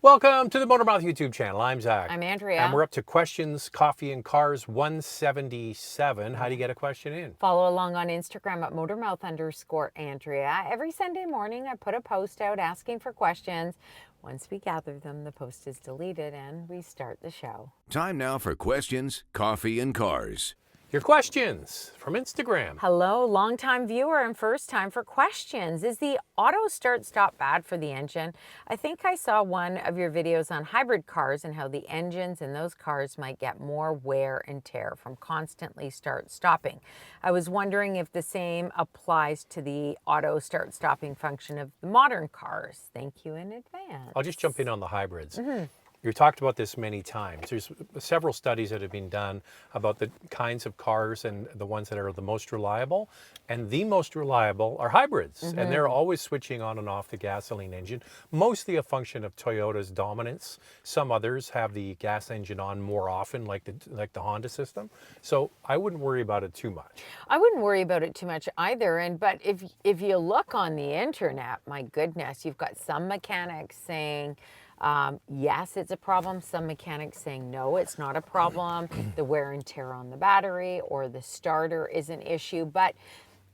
Welcome to the Motormouth YouTube channel. I'm Zach. I'm Andrea. And we're up to Questions, Coffee, and Cars 177. How do you get a question in? Follow along on Instagram at motormouth_Andrea. Every Sunday morning, I put a post out asking for questions. Once we gather them, the post is deleted and we start the show. Time now for Questions, Coffee, and Cars. Your questions from Instagram. Hello, longtime viewer and first time for questions. Is the auto start stop bad for the engine? I think I saw one of your videos on hybrid cars and how the engines in those cars might get more wear and tear from constantly start stopping. I was wondering if the same applies to the auto start stopping function of the modern cars. Thank you in advance. I'll just jump in on the hybrids. We've talked about this many times. There's several studies that have been done about the kinds of cars and the ones that are the most reliable. And the most reliable are hybrids. And they're always switching on and off the gasoline engine, mostly a function of Toyota's dominance. Some others have the gas engine on more often, like the Honda system. So I wouldn't worry about it too much. I wouldn't worry about it too much either. But if you look on the internet, my goodness, you've got some mechanics saying, yes, it's a problem. Some mechanics saying, no, it's not a problem. The wear and tear on the battery or the starter is an issue. But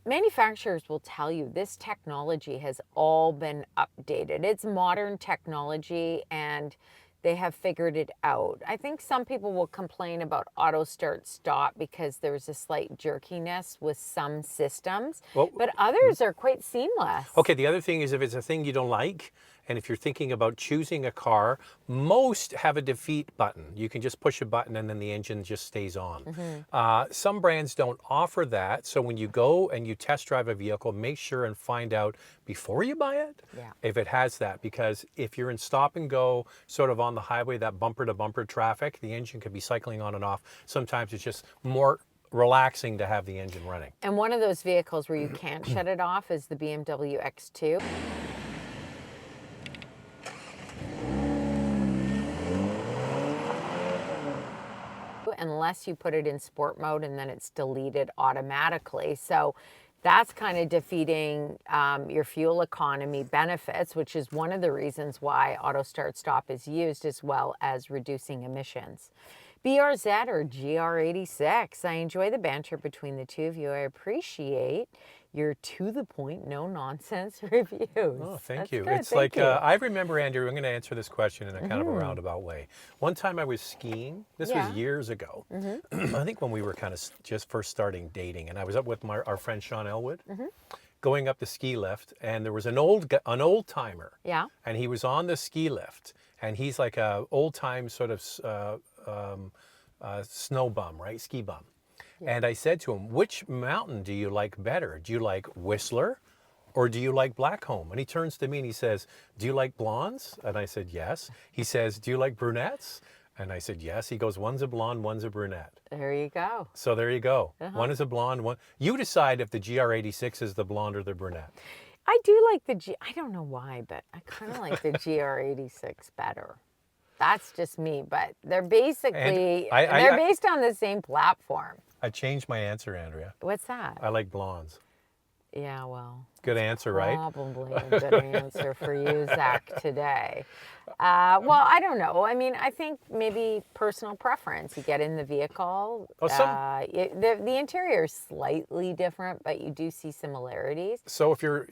manufacturers will tell you this technology has all been updated. It's modern technology and they have figured it out. I think some people will complain about auto start stop because there's a slight jerkiness with some systems, but others are quite seamless. Okay, the other thing is if it's a thing you don't like, and if you're thinking about choosing a car, most have a defeat button. You can just push a button and then the engine just stays on. Some brands don't offer that, so when you go and you test drive a vehicle, make sure and find out before you buy it if it has that, because if you're in stop and go, sort of on the highway, that bumper to bumper traffic, the engine could be cycling on and off. Sometimes it's just more relaxing to have the engine running. And one of those vehicles where you can't shut it off is the BMW X2. Unless you put it in sport mode and then it's deleted automatically. So that's kind of defeating your fuel economy benefits, which is one of the reasons why auto start stop is used, as well as reducing emissions. BRZ or GR86. I enjoy the banter between the two of you. I appreciate your to-the-point, no-nonsense reviews. Oh, thank you. Good. It's like, I remember, Andrew, I'm going to answer this question in a kind of a roundabout way. One time I was skiing. This was years ago. I think when we were kind of just first starting dating. And I was up with our friend Sean Elwood, going up the ski lift. And there was an old timer. Yeah. And he was on the ski lift. And he's like a old-time sort of snow bum, right? Ski bum. And I said to him, which mountain do you like better? Do you like Whistler or do you like Blackcomb? And he turns to me and he says, do you like blondes? And I said, yes. He says, do you like brunettes? And I said, yes. He goes, one's a blonde, one's a brunette. There you go. So there you go. One is a blonde, one. You decide if the GR86 is the blonde or the brunette. I do like I don't know why, but I kind of like the GR86 better. That's just me, but they're basically, they're based on the same platform. I changed my answer, Andrea. What's that? I like blondes. Yeah, well. Good answer, right? Probably a good answer for you, Zach, today. Well, I don't know. I mean, I think maybe personal preference. You get in the vehicle. The interior is slightly different, but you do see similarities. So if you're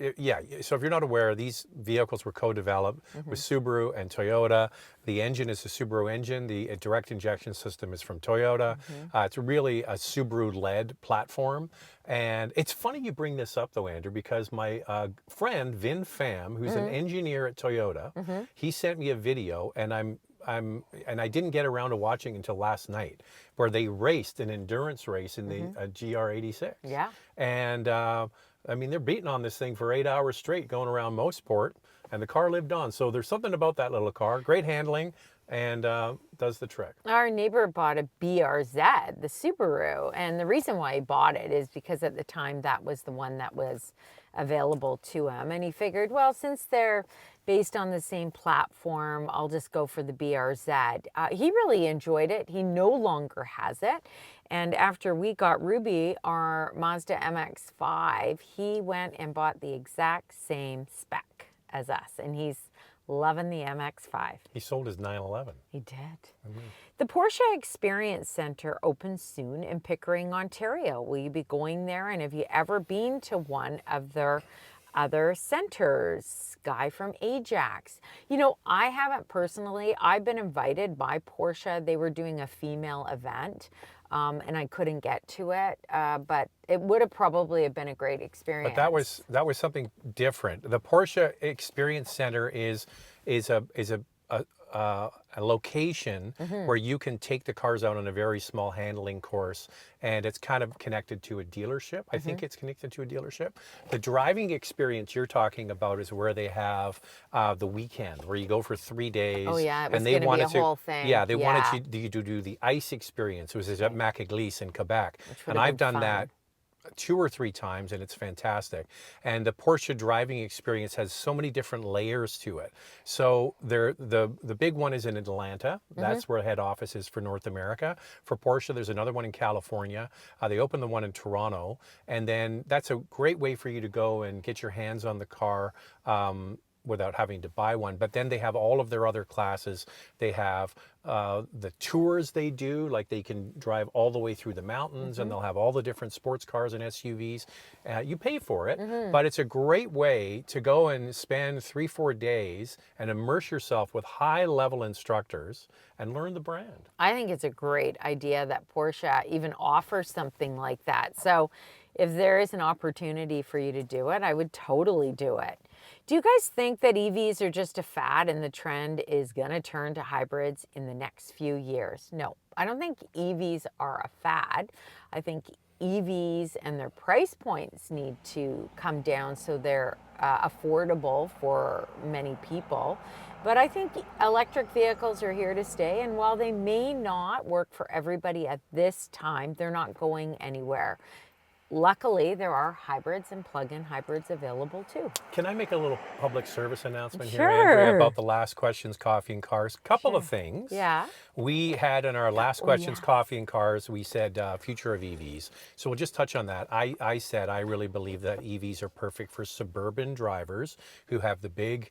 not aware, these vehicles were co-developed with Subaru and Toyota. The engine is a Subaru engine. The direct injection system is from Toyota. It's really a Subaru-led platform. And it's funny you bring this up, though, Andrew, because my friend Vin Pham, who's an engineer at Toyota, he sent me a video, and I didn't get around to watching until last night, where they raced an endurance race in the GR86. Yeah. And I mean, they're beating on this thing for 8 hours straight, going around Mosport, and the car lived on. So there's something about that little car. Great handling. And does the trick. Our neighbor bought a BRZ, the Subaru, and the reason why he bought it is because at the time that was the one that was available to him, and he figured, well, since they're based on the same platform, I'll just go for the BRZ. He really enjoyed it. He no longer has it, and after we got Ruby, our Mazda MX-5, he went and bought the exact same spec as us, and he's Loving the MX-5. He sold his 911. He did. The Porsche Experience Center opens soon in Pickering, Ontario. Will you be going there? And have you ever been to one of their other centers? Guy from Ajax. You know, I haven't personally. I've been invited by Porsche. They were doing a female event. And I couldn't get to it, but it would have probably have been a great experience. But that was something different. The Porsche Experience Center is a location where you can take the cars out on a very small handling course, and it's kind of connected to a dealership. I think it's connected to a dealership. The driving experience you're talking about is where they have the weekend, where you go for 3 days. Oh yeah, it was and they going to be wanted a whole thing. Yeah, they wanted you to do the ice experience. It was at Macaglise in Quebec, and I've done that 2 or 3 times, and it's fantastic. And the Porsche driving experience has so many different layers to it. So the big one is in Atlanta. That's where head office is for North America. For Porsche, there's another one in California. They opened the one in Toronto, and then that's a great way for you to go and get your hands on the car without having to buy one. But then they have all of their other classes. They have the tours they do, like they can drive all the way through the mountains, and they'll have all the different sports cars and SUVs. You pay for it, but it's a great way to go and spend 3-4 days and immerse yourself with high-level instructors and learn the brand. I think it's a great idea that Porsche even offers something like that. So if there is an opportunity for you to do it, I would totally do it. Do you guys think that EVs are just a fad and the trend is going to turn to hybrids in the next few years? No, I don't think EVs are a fad. I think EVs and their price points need to come down so they're affordable for many people. But I think electric vehicles are here to stay, and while they may not work for everybody at this time, they're not going anywhere. Luckily, there are hybrids and plug-in hybrids available too. Can I make a little public service announcement here, Sure. Andrea, about the Last Questions Coffee and Cars? Couple of things. Yeah. We had in our Last Questions Coffee and Cars, we said future of EVs. So we'll just touch on that. I said I really believe that EVs are perfect for suburban drivers who have the big,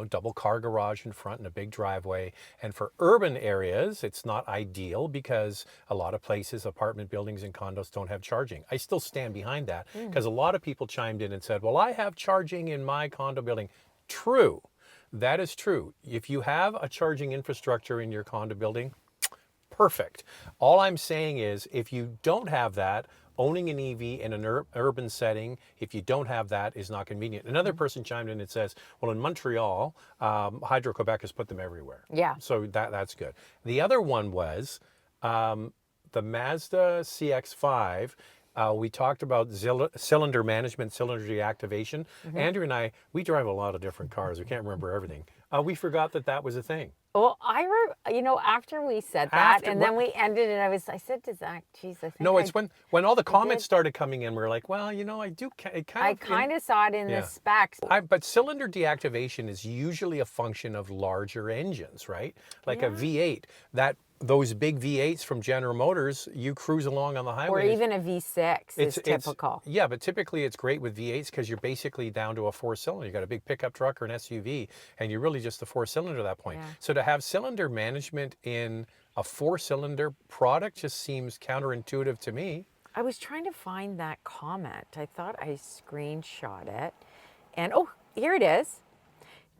double car garage in front and a big driveway. And for urban areas, it's not ideal because a lot of places, apartment buildings and condos don't have charging. I still stand behind that because a lot of people chimed in and said, well, I have charging in my condo building. True. That is true. If you have a charging infrastructure in your condo building, perfect. All I'm saying is if you don't have that, owning an EV in an urban setting, if you don't have that, is not convenient. Another person chimed in and says, well, in Montreal, Hydro-Quebec has put them everywhere. Yeah. So that's good. The other one was the Mazda CX-5. We talked about cylinder management, cylinder deactivation. Andrew and I, we drive a lot of different cars. We can't remember everything. We forgot that was a thing. Well, after we said that, then we ended it, I said to Zach, geez, I think No, it's when all the comments started coming in, we were like, well, I do I kind of saw it in the specs. But cylinder deactivation is usually a function of larger engines, right? Like a V8. Those big V8s from General Motors, you cruise along on the highway. Or even a V6 is typical. Yeah, but typically it's great with V8s because you're basically down to a 4-cylinder. You got a big pickup truck or an SUV, and you're really just a 4-cylinder at that point. Yeah. So to have cylinder management in a 4-cylinder product just seems counterintuitive to me. I was trying to find that comment. I thought I screenshot it. And here it is.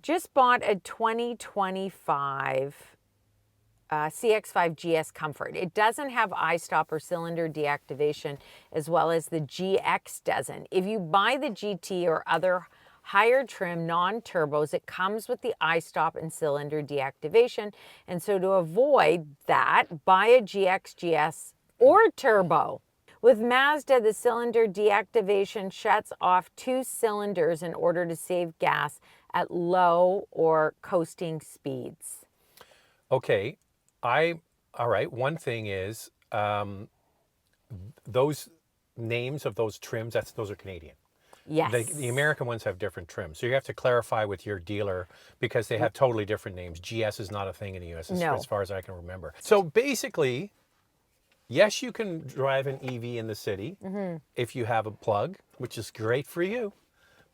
Just bought a 2025 CX-5 GS Comfort. It doesn't have iStop or cylinder deactivation as well as the GX doesn't. If you buy the GT or other higher trim non-turbos, it comes with the iStop and cylinder deactivation. And so to avoid that, buy a GX GS or turbo. With Mazda, the cylinder deactivation shuts off 2 cylinders in order to save gas at low or coasting speeds. Okay. All right. One thing is those names of those trims, those are Canadian. Yes. The American ones have different trims. So you have to clarify with your dealer because they have totally different names. GS is not a thing in the US as far as I can remember. So basically, yes, you can drive an EV in the city if you have a plug, which is great for you.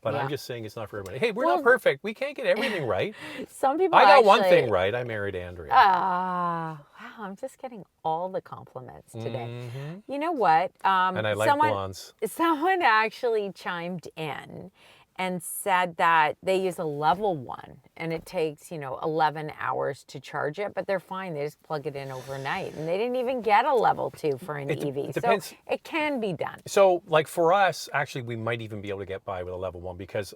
but Yeah. I'm just saying it's not for everybody. Hey, we're Well, not perfect. We can't get everything right. Some people I got actually, one thing right. I married Andrea. Wow, I'm just getting all the compliments today. You know what? And I like blondes. Someone actually chimed in and said that they use a level 1 and it takes, 11 hours to charge it, but they're fine. They just plug it in overnight. And they didn't even get a level 2 for an EV. Depends. So it can be done. So, like for us, actually, we might even be able to get by with a level 1 because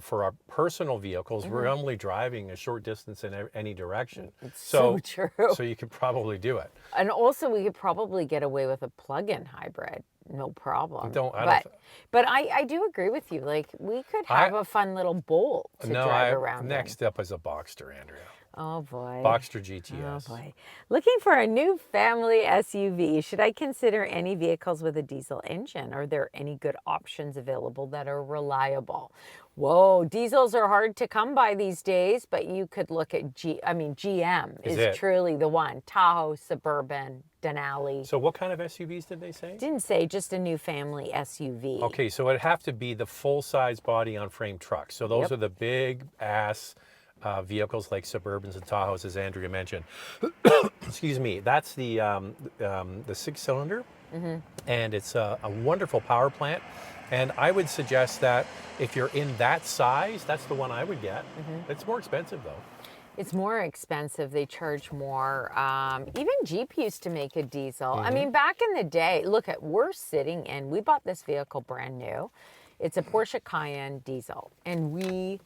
for our personal vehicles, we're only driving a short distance in any direction. It's so true. So you could probably do it. And also, we could probably get away with a plug-in hybrid, no problem. But I do agree with you. Like, we could have a fun little Bolt to drive around. Next up is a Boxster, Andrea. Oh boy. Boxster GTS. Oh boy. Looking for a new family SUV. Should I consider any vehicles with a diesel engine? Are there any good options available that are reliable? Whoa, diesels are hard to come by these days, but you could look at GM is truly the one. Tahoe, Suburban, Denali. So what kind of SUVs did they say? Didn't say, just a new family SUV. Okay, so it'd have to be the full-size body-on-frame truck. So those are the big-ass vehicles like Suburbans and Tahoes, as Andrea mentioned. Excuse me. That's the 6-cylinder, and it's a wonderful power plant. And I would suggest that if you're in that size, that's the one I would get. It's more expensive, though. It's more expensive. They charge more. Even Jeep used to make a diesel. I mean, back in the day, we're sitting in, we bought this vehicle brand new. It's a Porsche Cayenne diesel, and we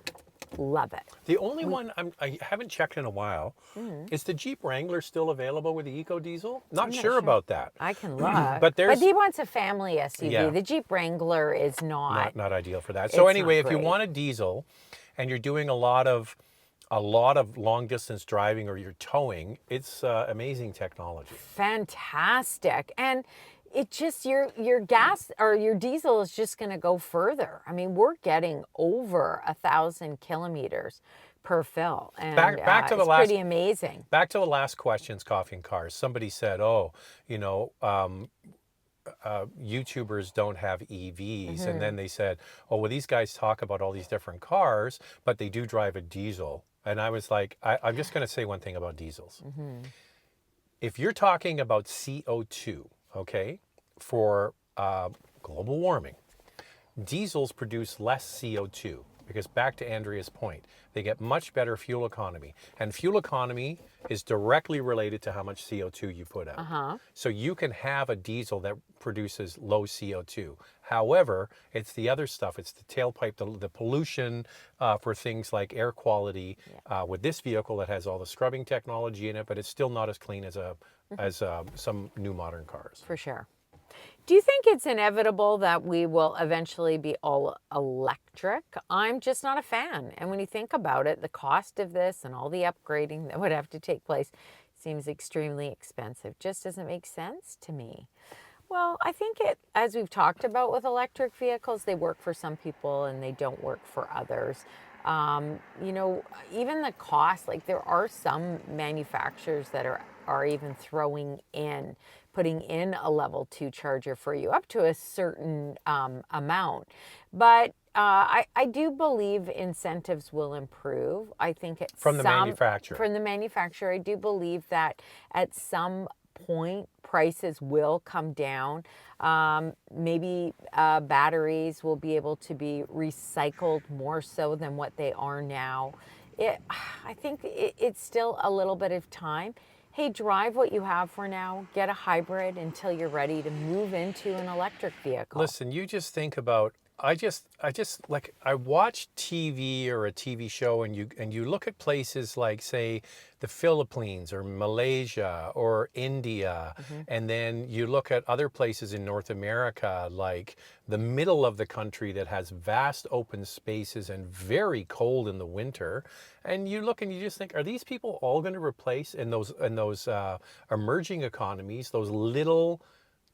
love it. The only one I haven't checked in a while is the Jeep Wrangler still available with the Eco Diesel? Not sure about that. I can look. But he wants a family SUV. The Jeep Wrangler is not ideal for that. So anyway, if you great. want a diesel and you're doing a lot of long distance driving or you're towing, it's amazing technology. Fantastic. And it just, your gas or your diesel is just going to go further. I mean, we're getting over 1,000 kilometers per fill, and back to the it's last, pretty amazing. Back to the last questions, Coffee and Cars. Somebody said, YouTubers don't have EVs, and then they said, oh, well, these guys talk about all these different cars, but they do drive a diesel. And I was like, I'm just going to say one thing about diesels. If you're talking about CO2, okay, for global warming, diesels produce less CO2 because, back to Andrea's point, they get much better fuel economy. And fuel economy is directly related to how much CO2 you put out. So you can have a diesel that produces low CO2. However, it's the other stuff. It's the tailpipe, the pollution for things like air quality with this vehicle that has all the scrubbing technology in it, but it's still not as clean as some new modern cars. For sure. Do you think it's inevitable that we will eventually be all electric? I'm just not a fan. And when you think about it, the cost of this and all the upgrading that would have to take place seems extremely expensive. Just doesn't make sense to me. Well, I think as we've talked about with electric vehicles, they work for some people and they don't work for others. Even the cost, like there are some manufacturers that are even putting in a level 2 charger for you up to a certain amount. But I do believe incentives will improve. I think from the manufacturer. From the manufacturer, I do believe that at some point prices will come down. Maybe batteries will be able to be recycled more so than what they are now. I think it's still a little bit of time. Hey, drive what you have for now. Get a hybrid until you're ready to move into an electric vehicle. Listen, you just think about, I watch TV or a TV show and you look at places like, say, the Philippines or Malaysia or India, and then you look at other places in North America, like the middle of the country that has vast open spaces and very cold in the winter, and you look and you just think, are these people all going to replace in those emerging economies those little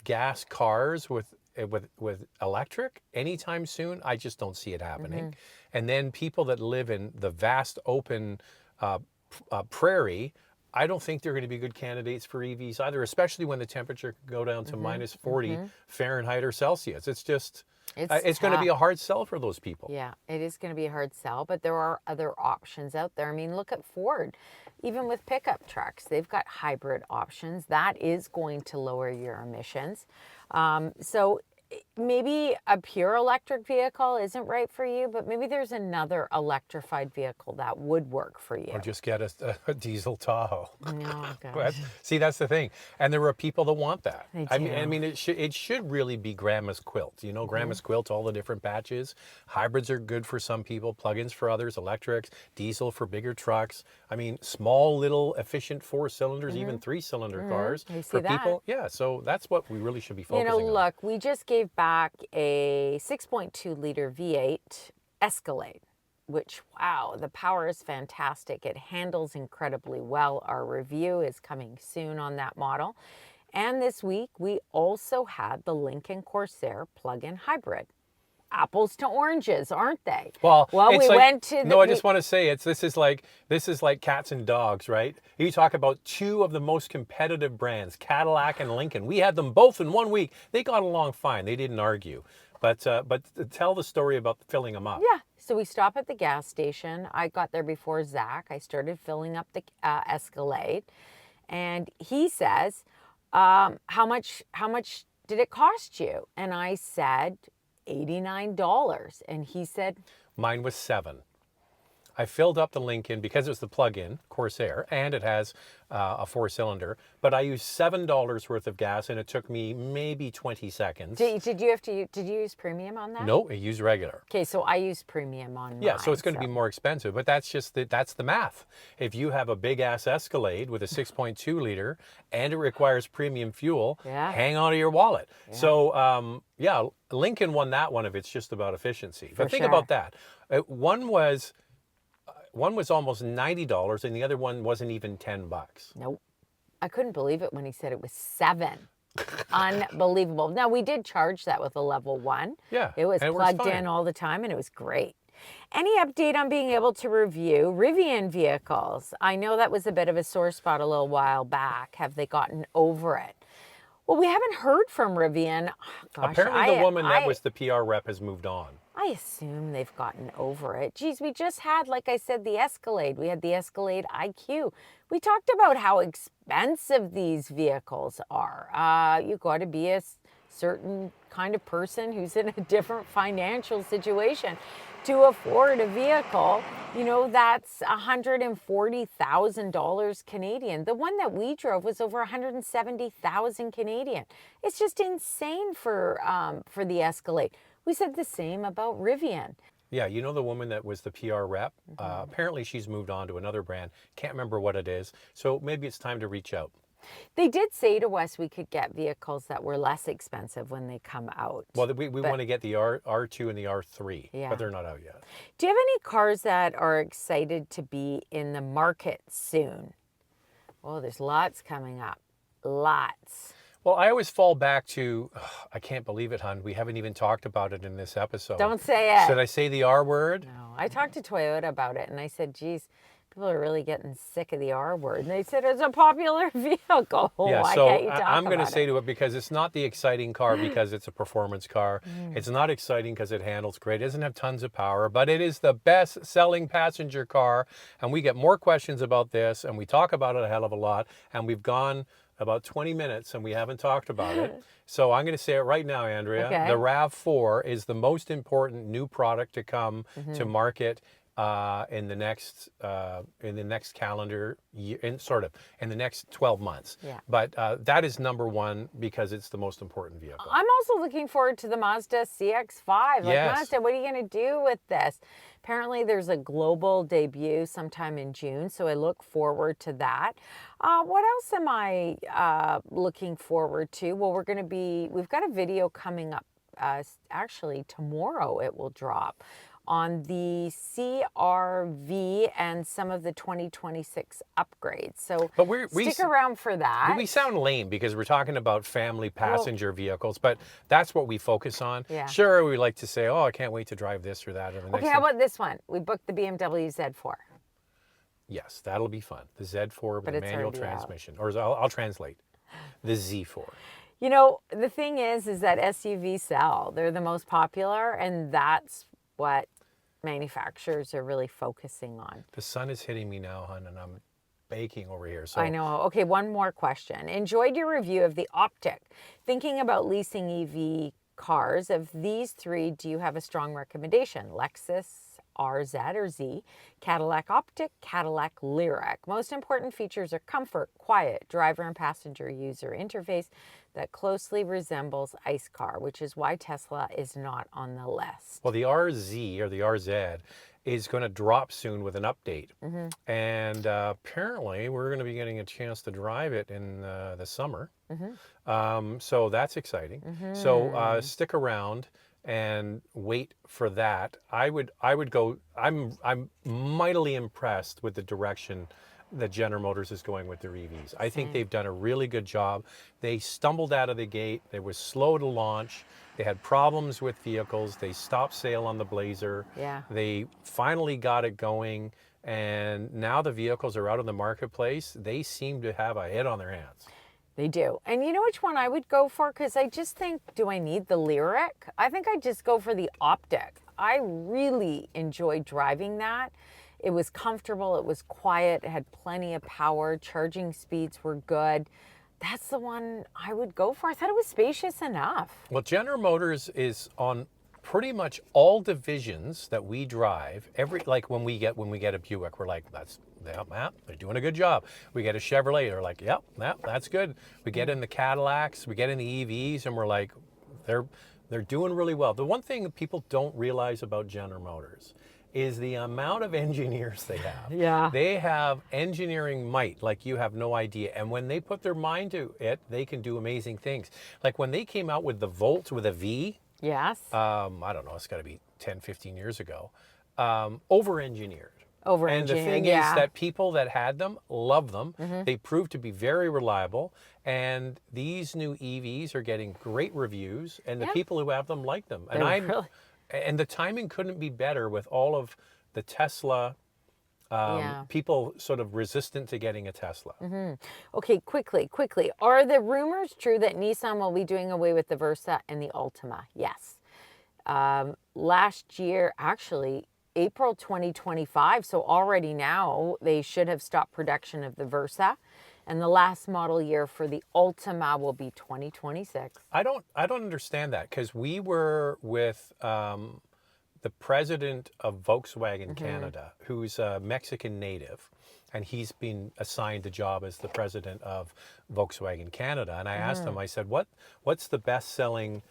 gas cars with electric anytime soon? I just don't see it happening. And then people that live in the vast open prairie, I don't think they're going to be good candidates for EVs either, especially when the temperature can go down to minus 40 Fahrenheit or Celsius. It's just, it's going to be a hard sell for those people. Yeah, it is going to be a hard sell, but there are other options out there. I mean, look at Ford. Even with pickup trucks, they've got hybrid options. That is going to lower your emissions. So maybe a pure electric vehicle isn't right for you, but maybe there's another electrified vehicle that would work for you. Or just get a diesel Tahoe. Oh, But gosh. see, that's the thing, and there are people that want that. They I mean, do. it should really be grandma's quilt. You know, grandma's quilt, all the different batches. Hybrids are good for some people, plug-ins for others, electrics, diesel for bigger trucks. I mean, small little efficient 4-cylinders, even 3-cylinder cars I see for that. people. Yeah, so that's what we really should be focusing on. Look, we just gave back a 6.2 liter V8 Escalade, which, wow, the power is fantastic. It handles incredibly well. Our review is coming soon on that model. And this week, we also had the Lincoln Corsair plug-in hybrid. Apples to oranges, aren't they? Well, we it's like, went to the... No, I just want to say this is like cats and dogs, right? You talk about two of the most competitive brands, Cadillac and Lincoln. We had them both in 1 week. They got along fine. They didn't argue. But tell the story about filling them up. Yeah. So we stop at the gas station. I got there before Zach. I started filling up the Escalade, and he says, "How much did it cost you?" And I said, $89. And he said, Mine was $7. I filled up the Lincoln because it was the plug-in Corsair and it has a 4-cylinder, but I used $7 worth of gas and it took me maybe 20 seconds. Did you use premium on that? No, I used regular. Okay, so I use premium on mine. Yeah, so it's going to be more expensive, but that's the math. If you have a big ass Escalade with a 6.2 liter and it requires premium fuel, Yeah. hang on to your wallet. Yeah. So yeah, Lincoln won that one if it's just about efficiency. But think about that. One was almost $90 and the other one wasn't even $10. Nope. I couldn't believe it when he said it was $7. Unbelievable. Now, we did charge that with a level 1. Yeah. It was plugged in all the time and it was great. Any update on being able to review Rivian vehicles? I know that was a bit of a sore spot a little while back. Have they gotten over it? Well, we haven't heard from Rivian. Gosh, apparently the woman that was the PR rep has moved on. I assume they've gotten over it. Geez, we just had, like I said, the Escalade. We had the Escalade IQ. We talked about how expensive these vehicles are. You got to be a certain kind of person who's in a different financial situation to afford a vehicle. You know, that's $140,000 Canadian. The one that we drove was over 170,000 Canadian. It's just insane for the Escalade. We said the same about Rivian. Yeah, you know the woman that was the PR rep? Apparently she's moved on to another brand. Can't remember what it is. So maybe it's time to reach out. They did say to us we could get vehicles that were less expensive when they come out. Well, we want to get the R2 and the R3, Yeah. but they're not out yet. Do you have any cars that are excited to be in the market soon? Oh, there's lots coming up. Lots. Well, I always fall back to, I can't believe it, hon. We haven't even talked about it in this episode. Don't say it. Should I say the R word? No. I talked to Toyota about it, and I said, geez, people are really getting sick of the R word. And they said it's a popular vehicle. Yeah, Why so can't you talk I'm going to about say it? to it because it's not the exciting car because it's a performance car. It's not exciting because it handles great. It doesn't have tons of power, but it is the best selling passenger car. And we get more questions about this and we talk about it a hell of a lot. And we've gone about 20 minutes and we haven't talked about it. So I'm going to say it right now, Andrea. Okay. The RAV4 is the most important new product to come to market in the next calendar year, in the next 12 months. Yeah. But that is number one because it's the most important vehicle. I'm also looking forward to the Mazda CX-5. Yes. Mazda, what are you going to do with this? Apparently there's a global debut sometime in June, so I look forward to that. What else am I looking forward to? Well, we've got a video coming up, actually tomorrow it will drop, on the CR-V and some of the 2026 upgrades. So stick around for that. We sound lame because we're talking about family passenger vehicles, but that's what we focus on. Yeah. Sure, we like to say, oh, I can't wait to drive this or that. Or the next Okay, how about this one? We booked the BMW Z4. Yes, that'll be fun. The Z4 with But a it's manual already out. transmission. Or I'll translate. The Z4. You know, the thing is that SUVs sell. They're the most popular, and that's what manufacturers are really focusing on. The sun is hitting me now, hon, and I'm baking over here. I So know. Okay, one more question. Enjoyed your review of the Optic. Thinking about leasing EV cars, of these three, do you have a strong recommendation? Lexus RZ or Z, Cadillac Optic, Cadillac Lyric. Most important features are comfort, quiet, driver and passenger user interface that closely resembles ICE car, which is why Tesla is not on the list. well, the RZ or the RZ is going to drop soon with an update. And apparently we're going to be getting a chance to drive it in the summer. So that's exciting. So stick around and wait for that. I would go, I'm mightily impressed with the direction that General Motors is going with their EVs. I think they've done a really good job. They stumbled out of the gate. They were slow to launch. They had problems with vehicles. They stopped sale on the Blazer. Yeah. They finally got it going, and now the vehicles are out in the marketplace. They seem to have a head on their hands. They do. And you know which one I would go for? Because I just think, do I need the Lyric? I think I'd just go for the Optic. I really enjoyed driving that. It was comfortable, it was quiet, it had plenty of power, charging speeds were good. That's the one I would go for. I thought it was spacious enough. Well, General Motors is on pretty much all divisions that we drive. Like when we get a Buick, we're like, they're doing a good job. We get a Chevrolet, they're like, yep, that's good. We get in the Cadillacs, we get in the EVs, and we're like, they're doing really well. The one thing that people don't realize about General Motors is the amount of engineers they have. Yeah. They have engineering might like you have no idea. And when they put their mind to it, they can do amazing things. Like when they came out with the Volt with a V, Yes. I don't know, it's got to be 10, 15 years ago, over-engineered. And the thing is that people that had them love them. They proved to be very reliable. And these new EVs are getting great reviews. And the people who have them like them. And the timing couldn't be better with all of the Tesla people sort of resistant to getting a Tesla. Okay, quickly. Are the rumors true that Nissan will be doing away with the Versa and the Altima? Yes. Last year, actually, April 2025, so already now, they should have stopped production of the Versa. And the last model year for the Altima will be 2026. I don't understand that, because we were with the president of Volkswagen Canada, who's a Mexican native, and he's been assigned the job as the president of Volkswagen Canada. And I asked him, I said, what's the best-selling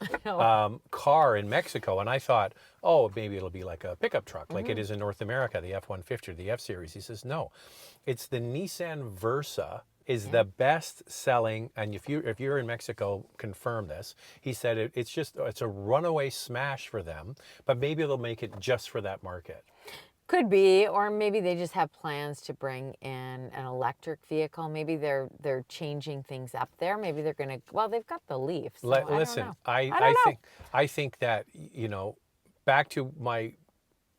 car in Mexico? And I thought, oh, maybe it'll be like a pickup truck, like it is in North America, the F-150 or the F-Series. He says, no, it's the Nissan Versa is the best selling, and if you're in Mexico, confirm this. He said it's a runaway smash for them, but maybe they'll make it just for that market. Could be, or maybe they just have plans to bring in an electric vehicle. Maybe they're changing things up there. Maybe they're going to. Well, they've got the Leaf. So Listen, I think that, you know, back to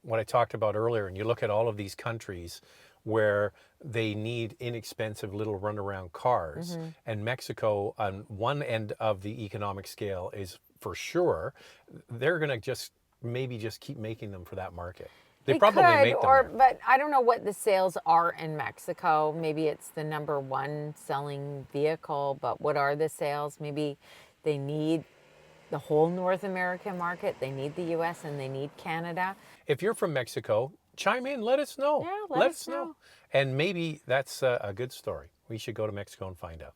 what I talked about earlier, and you look at all of these countries where they need inexpensive little runaround cars, and Mexico on one end of the economic scale is for sure, they're going to maybe just keep making them for that market. They probably could, make them there. But I don't know what the sales are in Mexico. Maybe it's the #1 selling vehicle, but what are the sales? Maybe they need the whole North American market. They need the U.S. and they need Canada. If you're from Mexico, chime in, let us know. Yeah, let us know. And maybe that's a good story. We should go to Mexico and find out.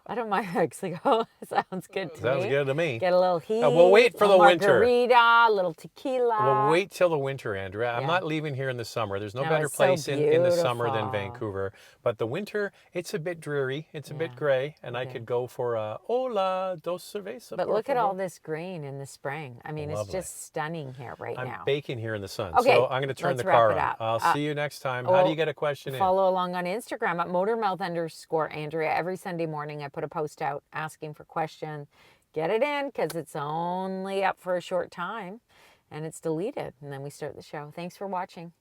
I don't mind Mexico. Sounds good to me. Sounds good to me. Get a little heat. We'll wait for the winter. Margarita, a little tequila. We'll wait till the winter, Andrea. I'm not leaving here in the summer. There's no better it's place so in the summer than beautiful. Vancouver. But the winter, it's a bit dreary. It's a bit gray. And I could go for a hola, dos cerveza. But look at all this green in the spring. I mean, Lovely. it's just stunning here right now. I'm baking here in the sun. Okay, So I'm going to turn let's the wrap car it on. up. I'll see you next time. How do you get a question in? Follow along on Instagram at motormouth_Andrea. Every Sunday morning I put a post out asking for questions. Get it in because it's only up for a short time and it's deleted. And then we start the show. Thanks for watching.